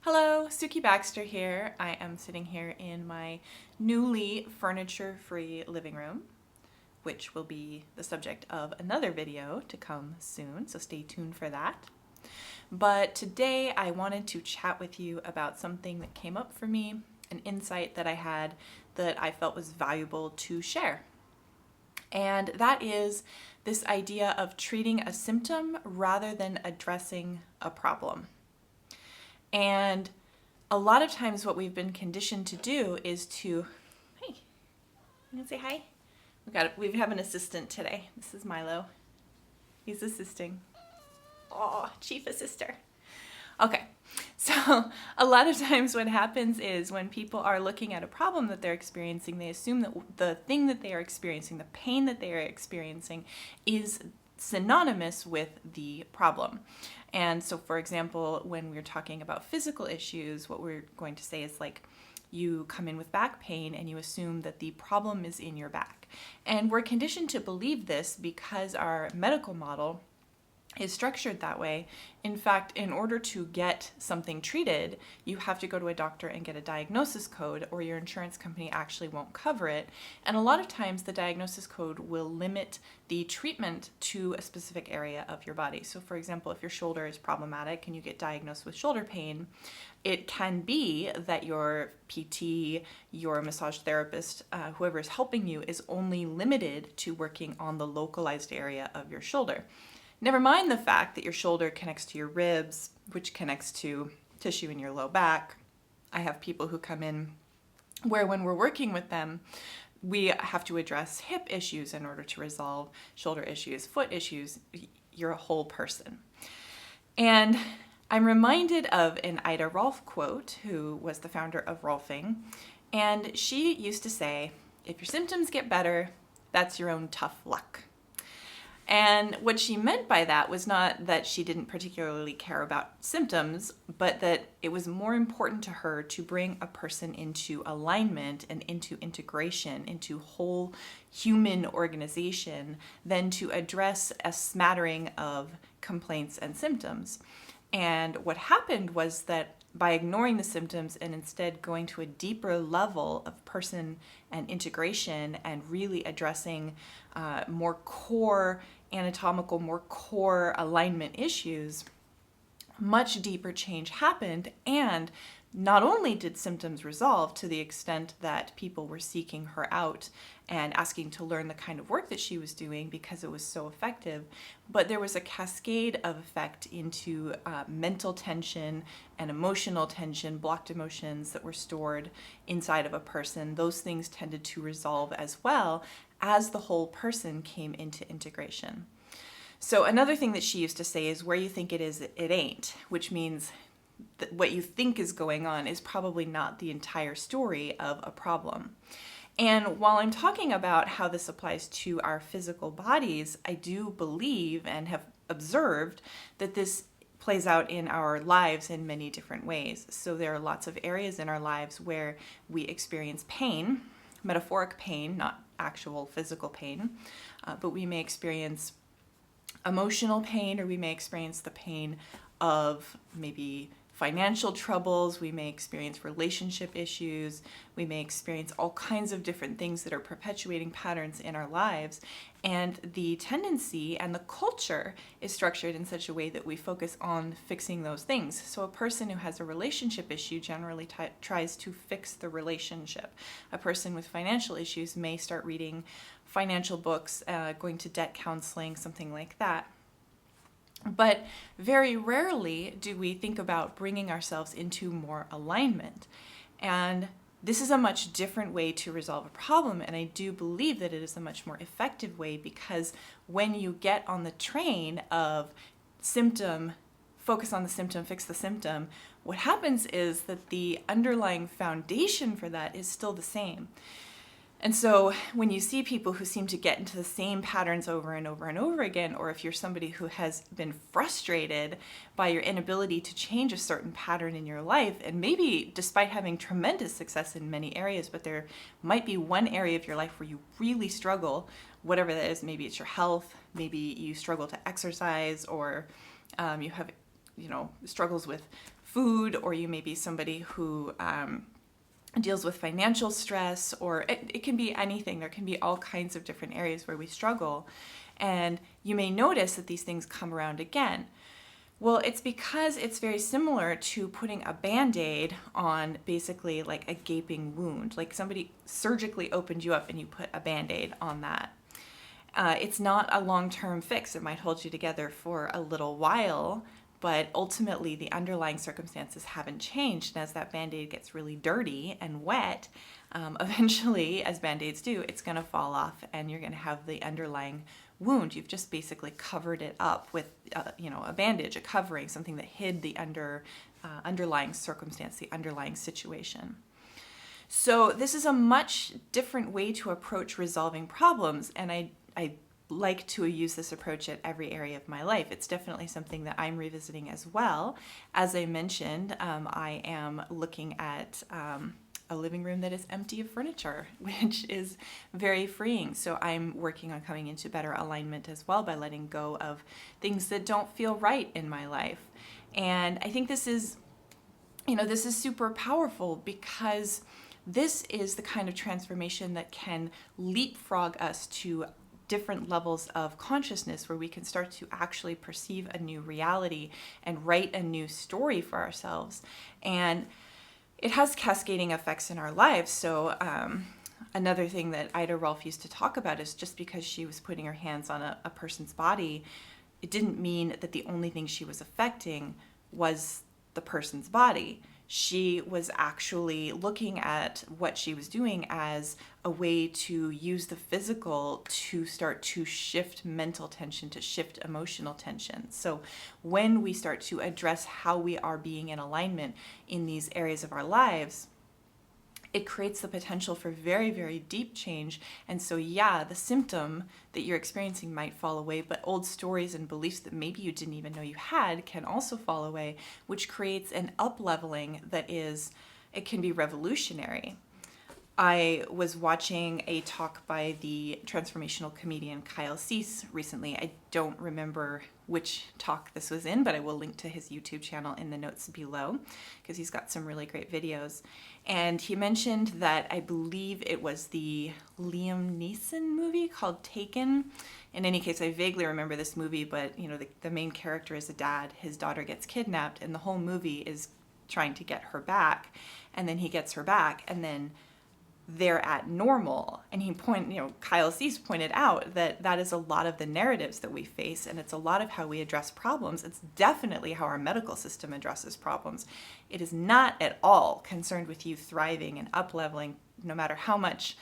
Hello, Sukie Baxter here. I am sitting here in my newly furniture-free living room, which will be the subject of another video to come soon, so stay tuned for that. But today I wanted to chat with you about something that came up for me, an insight that I had that I felt was valuable to share. And that is this idea of treating a symptom rather than addressing a problem. And a lot of times what we've been conditioned to do is to, hey, you want to say hi? We have an assistant today. This is Milo. He's assisting. Oh, chief assister. Okay, so a lot of times what happens is when people are looking at a problem that they're experiencing, they assume that the thing that they are experiencing, the pain that they are experiencing, is synonymous with the problem. And so, for example, when we're talking about physical issues, what we're going to say is like, you come in with back pain and you assume that the problem is in your back. And we're conditioned to believe this because our medical model is structured that way. In fact, in order to get something treated, you have to go to a doctor and get a diagnosis code, or your insurance company actually won't cover it. And a lot of times the diagnosis code will limit the treatment to a specific area of your body. So for example, if your shoulder is problematic and you get diagnosed with shoulder pain, it can be that your PT, your massage therapist, whoever is helping you, is only limited to working on the localized area of your shoulder. Never mind the fact that your shoulder connects to your ribs, which connects to tissue in your low back. I have people who come in where when we're working with them, we have to address hip issues in order to resolve shoulder issues, foot issues. You're a whole person. And I'm reminded of an Ida Rolf quote, who was the founder of Rolfing. And she used to say, if your symptoms get better, that's your own tough luck. And what she meant by that was not that she didn't particularly care about symptoms, but that it was more important to her to bring a person into alignment and into integration, into whole human organization, than to address a smattering of complaints and symptoms. And what happened was that by ignoring the symptoms and instead going to a deeper level of person and integration and really addressing more core anatomical, more core alignment issues, much deeper change happened. And not only did symptoms resolve to the extent that people were seeking her out and asking to learn the kind of work that she was doing because it was so effective, but there was a cascade of effect into mental tension and emotional tension, blocked emotions that were stored inside of a person. Those things tended to resolve as well as the whole person came into integration. So another thing that she used to say is, where you think it is, it ain't, which means that what you think is going on is probably not the entire story of a problem. And while I'm talking about how this applies to our physical bodies, I do believe and have observed that this plays out in our lives in many different ways. So there are lots of areas in our lives where we experience pain, metaphoric pain, not actual physical pain, but we may experience emotional pain, or we may experience the pain of maybe financial troubles, we may experience relationship issues, we may experience all kinds of different things that are perpetuating patterns in our lives. And the tendency and the culture is structured in such a way that we focus on fixing those things. So a person who has a relationship issue generally tries to fix the relationship. A person with financial issues may start reading financial books, going to debt counseling, something like that. But very rarely do we think about bringing ourselves into more alignment. And this is a much different way to resolve a problem, and I do believe that it is a much more effective way, because when you get on the train of symptom, focus on the symptom, fix the symptom, what happens is that the underlying foundation for that is still the same. And so when you see people who seem to get into the same patterns over and over and over again, or if you're somebody who has been frustrated by your inability to change a certain pattern in your life, and maybe despite having tremendous success in many areas, but there might be one area of your life where you really struggle, whatever that is, maybe it's your health, maybe you struggle to exercise, or you have struggles with food, or you may be somebody who deals with financial stress, or it can be anything. There can be all kinds of different areas where we struggle. And you may notice that these things come around again. Well, it's because it's very similar to putting a Band-Aid on basically like a gaping wound. Like somebody surgically opened you up and you put a Band-Aid on that. It's not a long-term fix. It might hold you together for a little while, but ultimately the underlying circumstances haven't changed. And as that Band-Aid gets really dirty and wet, eventually, as Band-Aids do, it's going to fall off and you're going to have the underlying wound. You've just basically covered it up with, a bandage, a covering, something that hid the underlying circumstance, the underlying situation. So this is a much different way to approach resolving problems, and I like to use this approach at every area of my life. It's definitely something that I'm revisiting as well. As I mentioned, I am looking at a living room that is empty of furniture, which is very freeing. So I'm working on coming into better alignment as well by letting go of things that don't feel right in my life. And I think this is super powerful, because this is the kind of transformation that can leapfrog us to different levels of consciousness, where we can start to actually perceive a new reality and write a new story for ourselves. And it has cascading effects in our lives. So another thing that Ida Rolf used to talk about is just because she was putting her hands on a person's body, it didn't mean that the only thing she was affecting was the person's body. She was actually looking at what she was doing as a way to use the physical to start to shift mental tension, to shift emotional tension. So when we start to address how we are being in alignment in these areas of our lives, it creates the potential for very, very deep change. And so, yeah, the symptom that you're experiencing might fall away, but old stories and beliefs that maybe you didn't even know you had can also fall away, which creates an up-leveling it can be revolutionary. I was watching a talk by the transformational comedian Kyle Cease recently. I don't remember which talk this was in, but I will link to his YouTube channel in the notes below, because he's got some really great videos. And he mentioned that, I believe it was the Liam Neeson movie called Taken. In any case, I vaguely remember this movie, but the main character is a dad. His daughter gets kidnapped, and the whole movie is trying to get her back. And then he gets her back, and then they're at normal. And Kyle Cease pointed out that is a lot of the narratives that we face, and it's a lot of how we address problems. It's definitely how our medical system addresses problems. It is not at all concerned with you thriving and up-leveling, no matter how much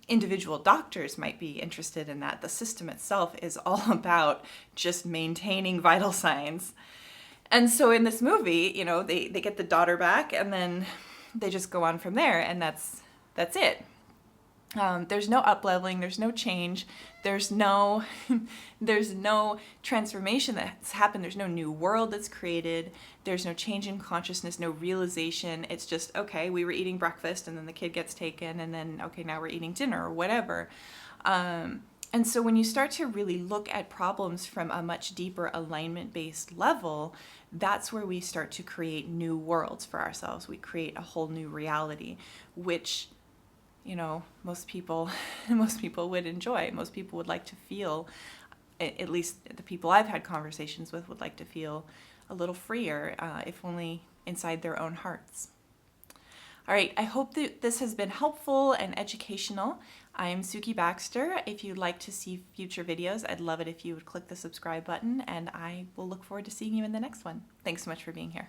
individual doctors might be interested in that. The system itself is all about just maintaining vital signs. And so in this movie, they get the daughter back, and then they just go on from there, and that's it. There's no up-leveling, there's no change, there's no transformation that's happened, there's no new world that's created, there's no change in consciousness, no realization. It's just, okay, we were eating breakfast, and then the kid gets taken, and then, okay, now we're eating dinner, or whatever. And so when you start to really look at problems from a much deeper alignment-based level, that's where we start to create new worlds for ourselves. We create a whole new reality, which most people would enjoy. Most people would like to feel, at least the people I've had conversations with would like to feel a little freer, if only inside their own hearts. All right, I hope that this has been helpful and educational. I'm Sukie Baxter. If you'd like to see future videos, I'd love it if you would click the subscribe button, and I will look forward to seeing you in the next one. Thanks so much for being here.